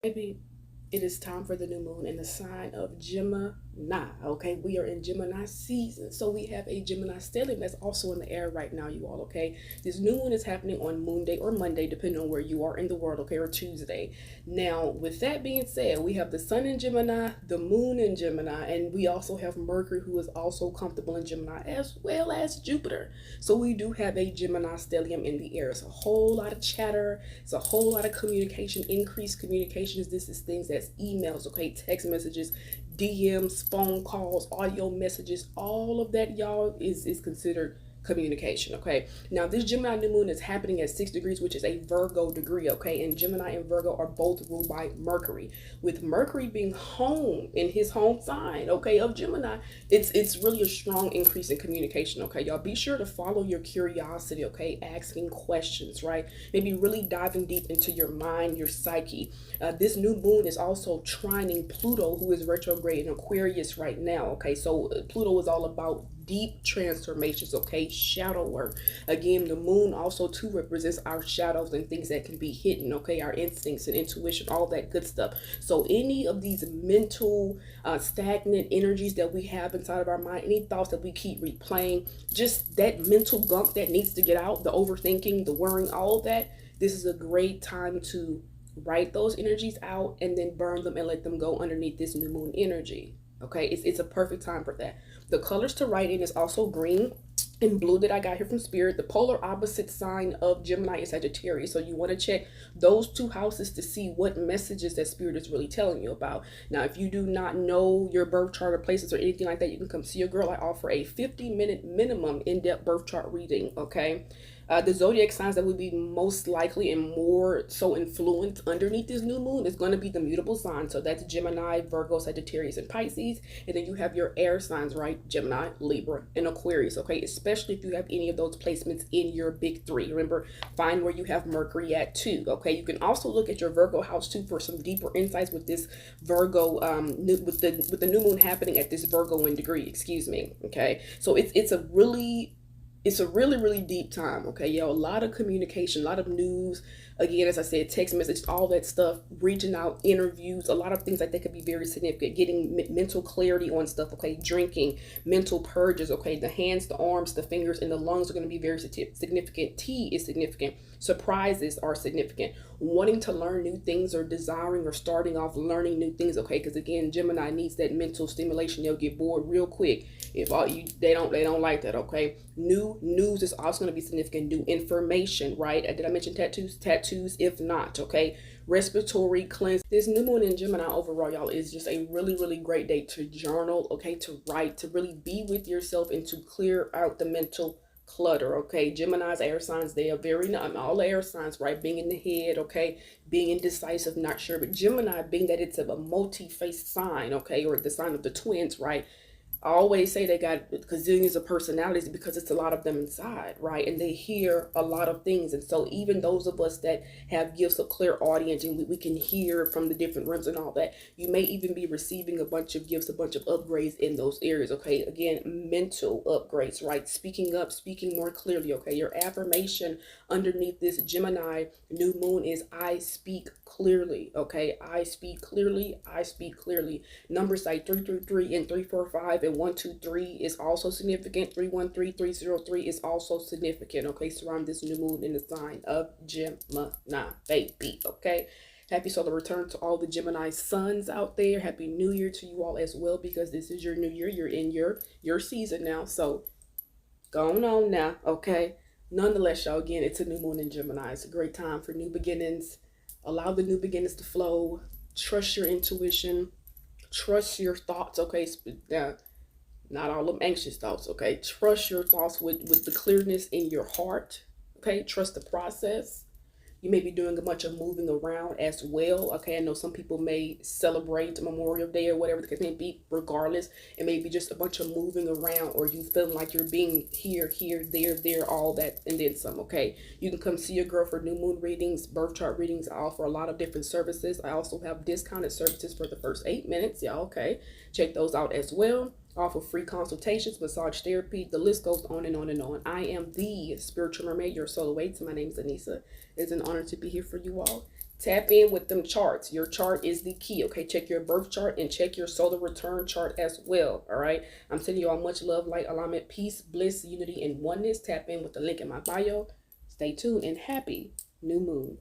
Baby, it is time for the new moon in the sign of Gemini. Okay, we are in Gemini season, so we have a Gemini stellium that's also in the air right now, you all. Okay, this new moon is happening on Moon Day or Monday, depending on where you are in the world. Okay, or Tuesday. Now, with that being said, we have the Sun in Gemini, the Moon in Gemini, and we also have Mercury, who is also comfortable in Gemini, as well as Jupiter. So we do have a Gemini stellium in the air. It's a whole lot of chatter. It's a whole lot of communication, increased communications. This is things that's emails, okay, text messages, DMs, phone calls, audio messages. All of that, y'all, is considered communication. Okay, now this Gemini new moon is happening at 6 degrees, which is a Virgo degree. Okay, and Gemini and Virgo are both ruled by Mercury, with Mercury being home in his home sign, okay, of Gemini. It's really a strong increase in communication. Okay, y'all, be sure to follow your curiosity. Okay, asking questions, right? Maybe really diving deep into your mind, your psyche. This new moon is also trining Pluto, who is retrograde in Aquarius right now. Okay, so Pluto is all about deep transformations, okay, shadow work. Again, the moon also too represents our shadows and things that can be hidden, okay, our instincts and intuition, all that good stuff. So any of these mental stagnant energies that we have inside of our mind, any thoughts that we keep replaying, just that mental gunk that needs to get out, the overthinking, the worrying, all of that, this is a great time to write those energies out and then burn them and let them go underneath this new moon energy. Okay, it's a perfect time for that. The colors to write in is also green and blue that I got here from Spirit. The polar opposite sign of Gemini is Sagittarius. So you want to check those two houses to see what messages that Spirit is really telling you about. Now, if you do not know your birth chart or places or anything like that, you can come see your girl. I offer a 50-minute minimum in-depth birth chart reading, okay? The zodiac signs that would be most likely and more so influenced underneath this new moon is going to be the mutable signs. So that's Gemini, Virgo, Sagittarius, and Pisces. And then you have your air signs, right? Gemini, Libra, and Aquarius, okay? Especially if you have any of those placements in your big three. Remember, find where you have Mercury at too, okay? You can also look at your Virgo house too for some deeper insights with this Virgo, with the new moon happening at this Virgo in degree, excuse me, okay? So it's a really, really deep time, okay, yo. A lot of communication, a lot of news. Again, as I said, text messages, all that stuff, reaching out, interviews, a lot of things like that could be very significant. Getting mental clarity on stuff, okay, drinking, mental purges, okay. The hands, the arms, the fingers, and the lungs are going to be very significant. Tea is significant. Surprises are significant. Wanting to learn new things or desiring or starting off learning new things, okay, because again, Gemini needs that mental stimulation. They'll get bored real quick if all you they don't like that, okay. New news is also going to be significant. New information, right? Did I mention tattoos? If not, okay. Respiratory cleanse. This new moon in Gemini overall, y'all, is just a really, really great day to journal, okay, to write, to really be with yourself and to clear out the mental clutter, okay. Gemini's air signs, they are very, not all air signs, right? Being in the head, okay, being indecisive, not sure. But Gemini, being that it's a multi-faced sign, okay, or the sign of the twins, right? I always say they got gazillions of personalities because it's a lot of them inside, right? And they hear a lot of things. And so even those of us that have gifts of clear audience and we can hear from the different realms and all that, you may even be receiving a bunch of gifts, a bunch of upgrades in those areas, okay? Again, mental upgrades, right? Speaking up, speaking more clearly, okay? Your affirmation underneath this Gemini new moon is I speak clearly, okay? I speak clearly, I speak clearly. Numbers like 333 and 345 and 123 is also significant. 313, 303 is also significant, okay? Surround this new moon in the sign of Gemini, baby, okay? Happy solar return to all the Gemini suns out there. Happy New Year to you all as well, because this is your new year. You're in your season now, so going on now, okay? Nonetheless, y'all, again, it's a new moon in Gemini. It's a great time for new beginnings. Allow the new beginnings to flow. Trust your intuition. Trust your thoughts, okay? Not all of them anxious thoughts, okay? Trust your thoughts with the clearness in your heart, okay? Trust the process. You may be doing a bunch of moving around as well, okay? I know some people may celebrate Memorial Day or whatever the case may be. Regardless, it may be just a bunch of moving around, or you feeling like you're being here, there, all that, and then some, okay? You can come see your girl for new moon readings, birth chart readings. I offer a lot of different services. I also have discounted services for the first 8 minutes, y'all, okay? Check those out as well. Offer free consultations, massage therapy, the list goes on and on and on. I am the spiritual mermaid, your soul awaits. My name is Anissa. It's an honor to be here for you all. Tap in with them charts. Your chart is the key, okay? Check your birth chart and check your solar return chart as well, all right? I'm sending you all much love, light, alignment, peace, bliss, unity, and oneness. Tap in with the link in my bio. Stay tuned and happy new moon.